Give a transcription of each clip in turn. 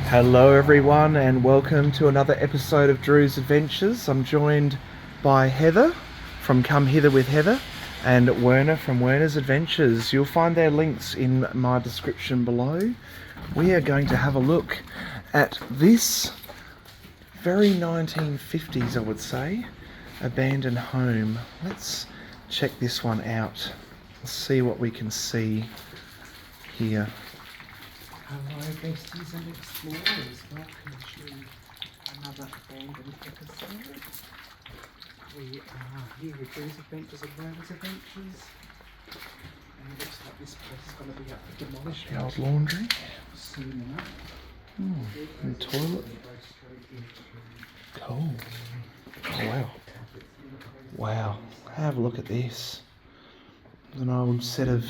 Hello everyone and welcome to another episode of Drew's Adventures. I'm joined by Heather from Come Hither with Heather and Werner from Werner's Adventures. You'll find their links in my description below. We are going to have a look at this very 1950s, I would say, abandoned home. Let's check this one out. Let's see what we can see here. Hello besties and explorers, welcome to another abandoned episode. We are here with Drew's Adventures and Werner's Adventures. And it looks like this place is going to be up for demolition. The old laundry. Soon enough. And toilet. Cool. Oh wow. Wow. Have a look at this. An old set of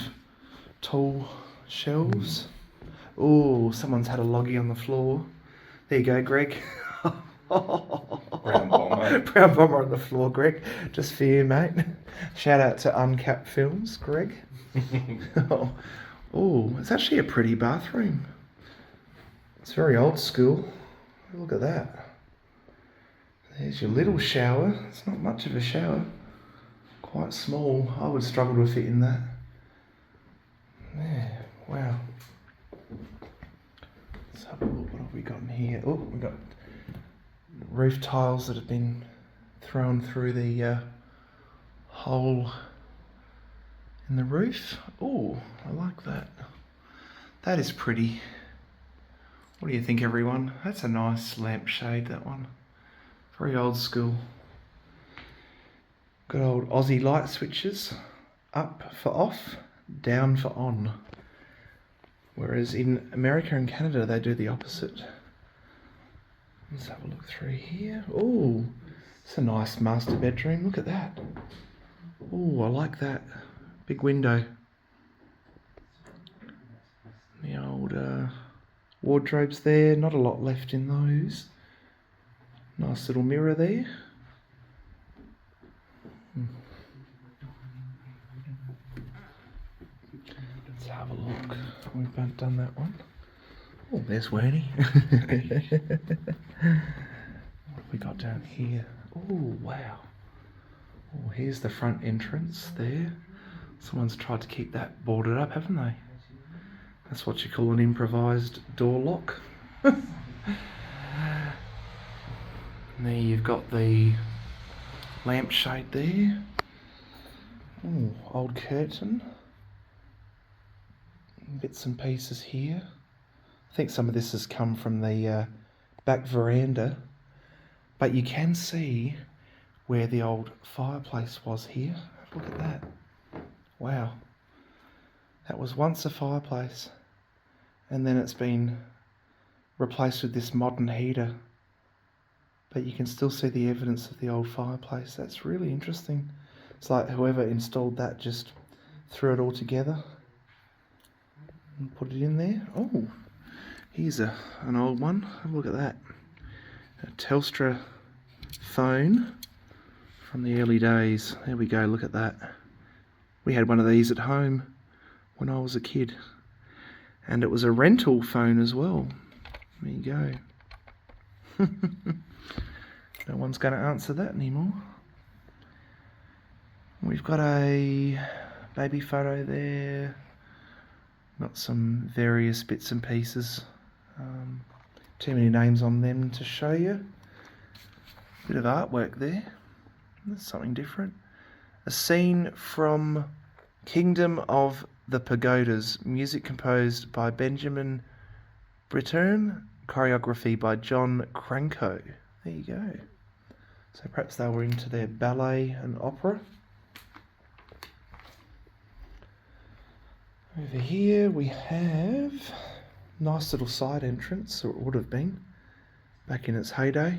tall shelves. Oh, someone's had a loggy on the floor. There you go, Greg. Brown bomber. Brown bomber on the floor, Greg. Just for you, mate. Shout out to Uncapped Films, Greg. Oh, it's actually a pretty bathroom. It's very old school. Look at that. There's your little shower. It's not much of a shower. Quite small. I would struggle to fit in that. Yeah, wow. Let's have a look. What have we got in here? Oh, we've got roof tiles that have been thrown through the hole in the roof. Oh, I like that. That is pretty. What do you think, everyone? That's a nice lampshade, that one. Very old school. Good old Aussie light switches. Up for off, down for on. Whereas in America and Canada, they do the opposite. Let's have a look through here. Oh, it's a nice master bedroom. Look at that. Oh, I like that. Big window. The old wardrobes there. Not a lot left in those. Nice little mirror there. Let's have a look. We've done that one. Oh, there's Werner. What have we got down here? Oh, wow. Oh, here's the front entrance there. Someone's tried to keep that boarded up, haven't they? That's what you call an improvised door lock. And there you've got the lampshade there. Oh, old curtain. Bits and pieces here. I think some of this has come from the back veranda, but you can see where the old fireplace was here. Look at that. Wow. That was once a fireplace, and then it's been replaced with this modern heater, but you can still see the evidence of the old fireplace. That's really interesting. It's like whoever installed that just threw it all together and put it in there. Oh, here's an old one. Have a look at that. A Telstra phone from the early days. There we go, look at that. We had one of these at home when I was a kid. And it was a rental phone as well. There you go. No one's going to answer that anymore. We've got a baby photo there. Got some various bits and pieces. Too many names on them to show you. Bit of artwork there. That's something different. A scene from Kingdom of the Pagodas. Music composed by Benjamin Britten. Choreography by John Cranko. There you go. So perhaps they were into their ballet and opera. Over here we have a nice little side entrance, or it would have been, back in its heyday.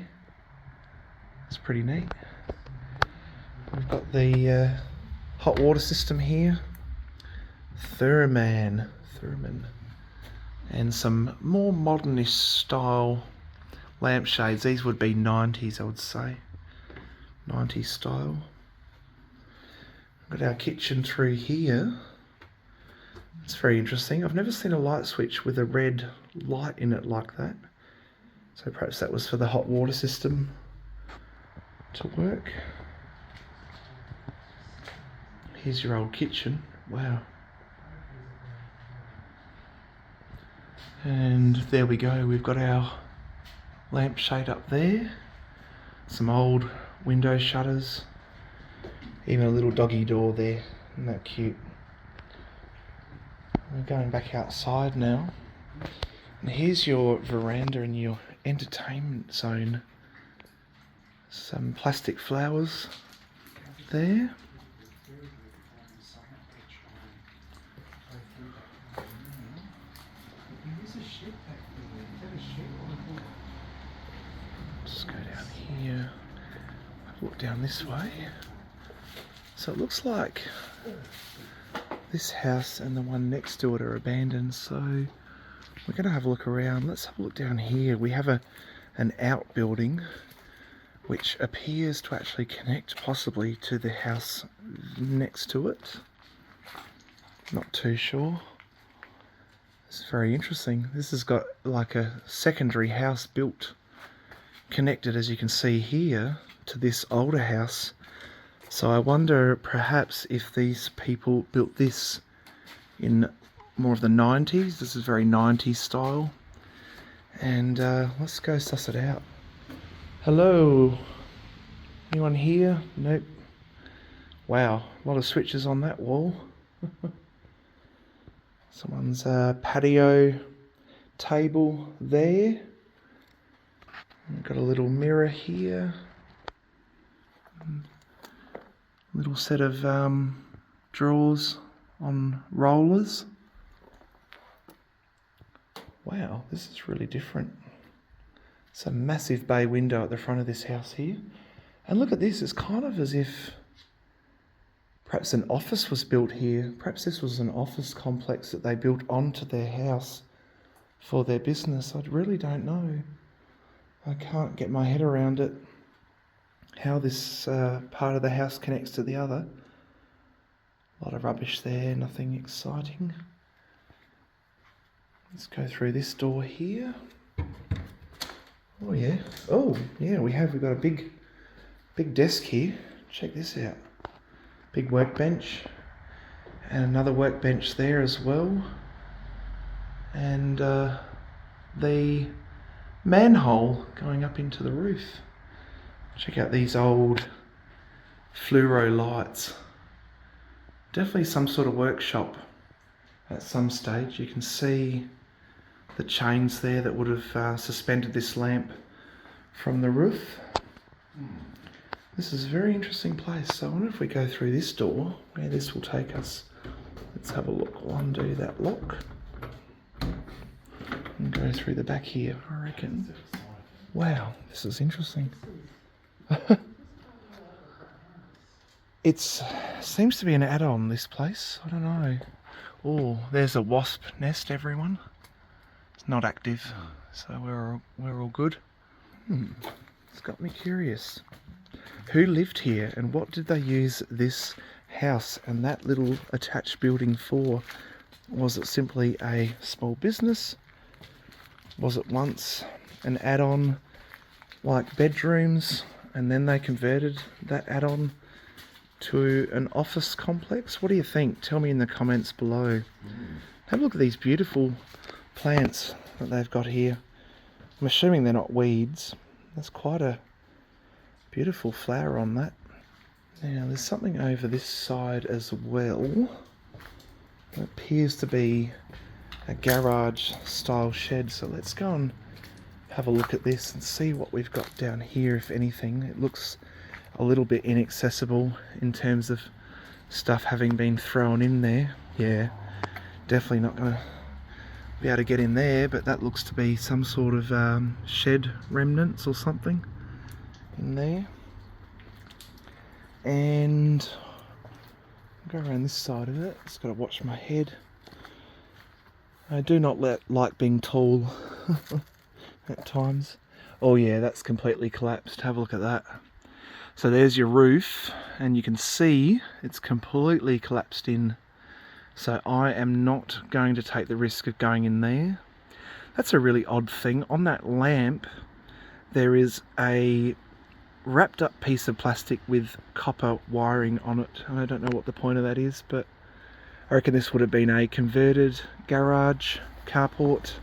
It's pretty neat. We've got the hot water system here. Thurman. And some more modernish style lampshades. These would be 90s, I would say. 90s style. We've got our kitchen through here. It's very interesting. I've never seen a light switch with a red light in it like that. So perhaps that was for the hot water system to work. Here's your old kitchen. Wow. And there we go, we've got our lampshade up there. Some old window shutters. Even a little doggy door there. Isn't that cute? We're going back outside now. And here's your veranda and your entertainment zone. Some plastic flowers there. Just go down here. Look down this way. So it looks like this house and the one next to it are abandoned, so we're going to have a look around. Let's have a look down here. We have an outbuilding which appears to actually connect possibly to the house next to it. Not too sure. It's very interesting. This has got like a secondary house built, connected, as you can see here, to this older house. So I wonder perhaps if these people built this in more of the 90s. This is very 90s style. And let's go suss it out. Hello? Anyone here? Nope. Wow, a lot of switches on that wall. Someone's patio table there. We've got a little mirror here. Little set of drawers on rollers. Wow, this is really different. It's a massive bay window at the front of this house here. And look at this, it's kind of as if perhaps an office was built here. Perhaps this was an office complex that they built onto their house for their business. I really don't know. I can't get my head around it. How this part of the house connects to the other. A lot of rubbish there, nothing exciting. Let's go through this door here. Oh yeah, we've got a big desk here. Check this out. Big workbench. And another workbench there as well. And the manhole going up into the roof. Check out these old fluoro lights. Definitely some sort of workshop at some stage. You can see the chains there that would have suspended this lamp from the roof. This is a very interesting place. So I wonder if we go through this door, where this will take us. Let's have a look. We'll undo that lock and go through the back here, I reckon. Wow, this is interesting. It seems to be an add-on, this place. I don't know. Oh, there's a wasp nest, everyone. It's not active, so we're all good. It's got me curious. Who lived here and what did they use this house and that little attached building for? Was it simply a small business? Was it once an add-on like bedrooms, and then they converted that add-on to an office complex? What do you think? Tell me in the comments below. Have a look at these beautiful plants that they've got here. I'm assuming they're not weeds. That's quite a beautiful flower on that. Now there's something over this side as well. It appears to be a garage style shed, so let's go and have a look at this and see what we've got down here, if anything. It looks a little bit inaccessible in terms of stuff having been thrown in there. Yeah, definitely not going to be able to get in there, but that looks to be some sort of shed remnants or something in there. And go around this side of it. Just got to watch my head. I do not like being tall at times. Oh yeah, that's completely collapsed. Have a look at that. So there's your roof, and you can see it's completely collapsed in. So I am not going to take the risk of going in there. That's a really odd thing. On that lamp, there is a wrapped up piece of plastic with copper wiring on it. I don't know what the point of that is, but I reckon this would have been a converted garage, carport,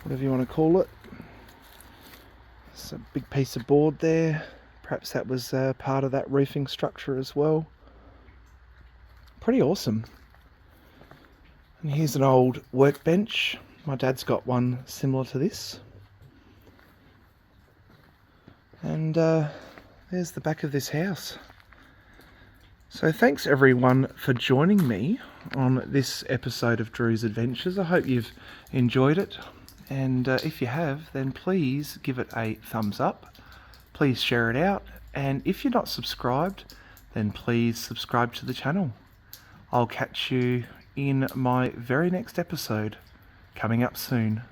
whatever you want to call it. It's a big piece of board there. Perhaps that was part of that roofing structure as well. Pretty awesome. And here's an old workbench. My dad's got one similar to this. And there's the back of this house. So thanks everyone for joining me on this episode of Drew's Adventures. I hope you've enjoyed it. And if you have, then please give it a thumbs up. Please share it out. And if you're not subscribed, then please subscribe to the channel. I'll catch you in my very next episode, coming up soon.